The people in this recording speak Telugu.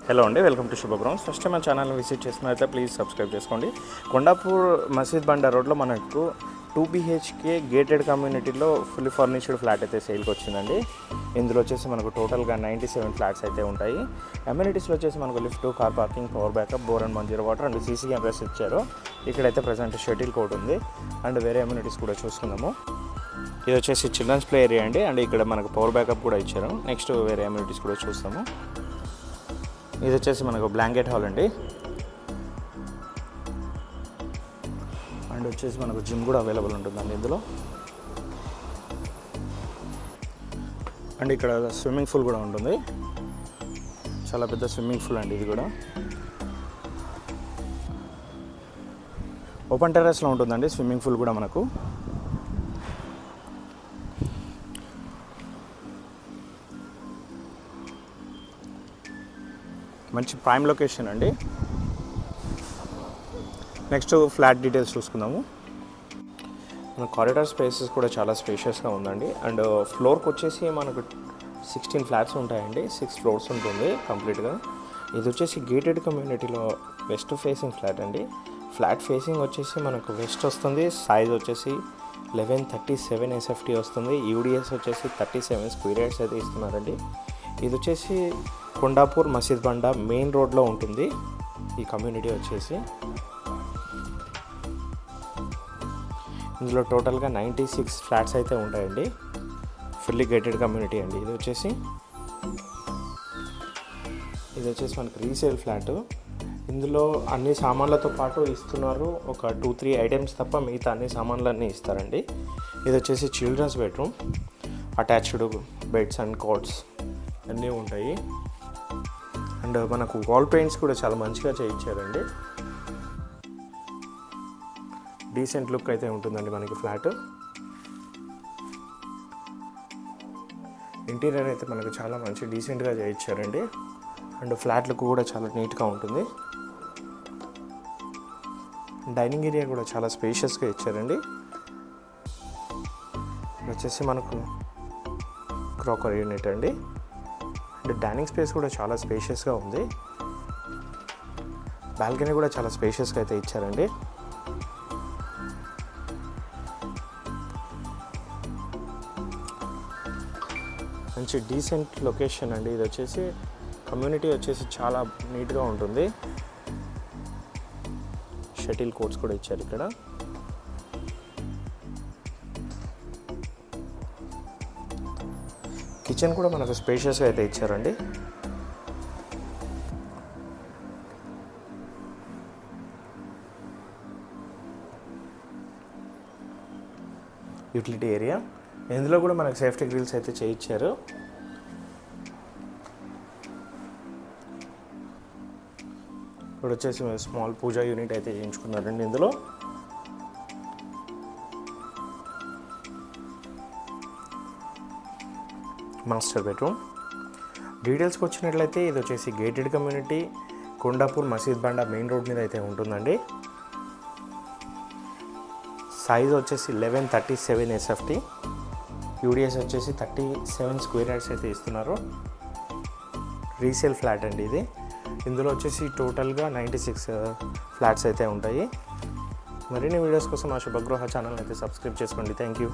హలో అండి, వెల్కమ్ టు శుభగ్రౌండ్స్. ఫస్ట్ టైం మన ఛానల్ని విజిట్ చేసినట్లయితే ప్లీజ్ సబ్స్క్రైబ్ చేసుకోండి. కొండాపూర్ మసీద్ బండ రోడ్లో మనకు 2 BHK గేటెడ్ కమ్యూనిటీలో ఫుల్లీ ఫర్నిష్డ్ ఫ్లాట్ అయితే సేల్కి వచ్చిందండి. ఇందులో వచ్చేసి మనకు టోటల్గా 97 ఫ్లాట్స్ అయితే ఉంటాయి. అమ్యూనిటీస్లో వచ్చేసి మనకు lift, car parking, power backup, bore and 10 water and CC cameras ఇచ్చారు. ఇక్కడైతే ప్రజెంట్ షటిల్ కోర్ట్ ఉంది అండ్ వేరే అమ్యూనిటీస్ కూడా చూసుకుందాము. ఇది వచ్చేసి చిల్డ్రన్స్ ప్లే ఏరియా అండి. అండ్ ఇక్కడ మనకు పవర్ బ్యాకప్ కూడా ఇచ్చారు. నెక్స్ట్ వేరే అమ్యూనిటీస్ కూడా చూస్తాము. ఇది వచ్చేసి మనకు బ్లాంకెట్ హాల్ అండి. అండ్ వచ్చేసి మనకు జిమ్ కూడా అవైలబుల్ ఉంటుందండి ఇందులో. అండ్ ఇక్కడ స్విమ్మింగ్ పూల్ కూడా ఉంటుంది. చాలా పెద్ద స్విమ్మింగ్ పూల్ అండి ఇది కూడా. ఓపెన్ టెర్రస్లో ఉంటుందండి స్విమ్మింగ్ పూల్ కూడా మనకు. మంచి ప్రైమ్ లొకేషన్ అండి. నెక్స్ట్ ఫ్లాట్ డీటెయిల్స్ చూసుకుందాము. మన కారిడార్ స్పేసెస్ కూడా చాలా స్పేషియస్గా ఉందండి. అండ్ ఫ్లోర్కి వచ్చేసి మనకు 16 ఫ్లాట్స్ ఉంటాయండి. 6 ఫ్లోర్స్ ఉంటుంది కంప్లీట్గా. ఇది వచ్చేసి గేటెడ్ కమ్యూనిటీలో వెస్ట్ ఫేసింగ్ ఫ్లాట్ అండి. ఫ్లాట్ ఫేసింగ్ వచ్చేసి మనకు వెస్ట్ వస్తుంది. సైజ్ వచ్చేసి 1137 SFT వస్తుంది. UDS వచ్చేసి 37 స్క్వేర్ యార్డ్స్ అయితే ఇస్తున్నారండి. ఇది వచ్చేసి కొండాపూర్ మసీద్ బండ మెయిన్ రోడ్లో ఉంటుంది ఈ కమ్యూనిటీ వచ్చేసి. ఇందులో టోటల్గా 96 ఫ్లాట్స్ అయితే ఉంటాయండి. ఫుల్లీ గేటెడ్ కమ్యూనిటీ అండి. ఇది వచ్చేసి మనకి రీసేల్ ఫ్లాట్. ఇందులో అన్ని సామాన్లతో పాటు ఇస్తున్నారు. ఒక 2-3 ఐటమ్స్ తప్ప మిగతా అన్ని సామాన్లన్నీ ఇస్తారండి. ఇది వచ్చేసి children's bedroom. Attached beds and cots అన్నీ ఉంటాయి. అండ్ మనకు వాల్ పెయింట్స్ కూడా చాలా మంచిగా చేయించారండి. డీసెంట్ లుక్ అయితే ఉంటుందండి మనకి ఫ్లాట్. ఇంటీరియర్ అయితే మనకు చాలా మంచి డీసెంట్గా చేయించారండి. అండ్ ఫ్లాట్ లుక్ కూడా చాలా నీట్గా ఉంటుంది. డైనింగ్ ఏరియా కూడా చాలా స్పేషియస్గా ఇచ్చారండి. వచ్చేసి మనకు క్రాకరీ యూనిట్ అండి. అండ్ డైనింగ్ స్పేస్ కూడా చాలా స్పేషియస్గా ఉంది. బాల్కనీ కూడా చాలా స్పేషియస్గా అయితే ఇచ్చారండి. మంచి డీసెంట్ లొకేషన్ అండి. ఇది వచ్చేసి కమ్యూనిటీ వచ్చేసి చాలా నీట్గా ఉంటుంది. షటిల్ కోర్ట్స్ కూడా ఇచ్చారు ఇక్కడ. కిచెన్ కూడా మనకు స్పేషియస్గా అయితే ఇచ్చారండి. Utility area. ఇందులో కూడా మనకు సేఫ్టీ గ్రిల్స్ అయితే చేయించారు. ఇక్కడ వచ్చేసి స్మాల్ పూజా యూనిట్ అయితే చేయించుకున్నారండి ఇందులో. మాస్టర్ బెడ్రూమ్ డీటెయిల్స్కి వచ్చినట్లయితే ఇది వచ్చేసి గేటెడ్ కమ్యూనిటీ కొండాపూర్ మసీద్ బండ మెయిన్ రోడ్ మీద అయితే ఉంటుందండి. సైజ్ వచ్చేసి 1137 SFT. UDS వచ్చేసి 37 స్క్వేర్ యార్డ్స్ అయితే ఇస్తున్నారు. రీసేల్ ఫ్లాట్ అండి ఇది. ఇందులో వచ్చేసి టోటల్గా 96 ఫ్లాట్స్ అయితే ఉంటాయి. మరిన్ని వీడియోస్ కోసం మా శుభగృహ ఛానల్ అయితే సబ్స్క్రైబ్ చేసుకోండి. Thank you.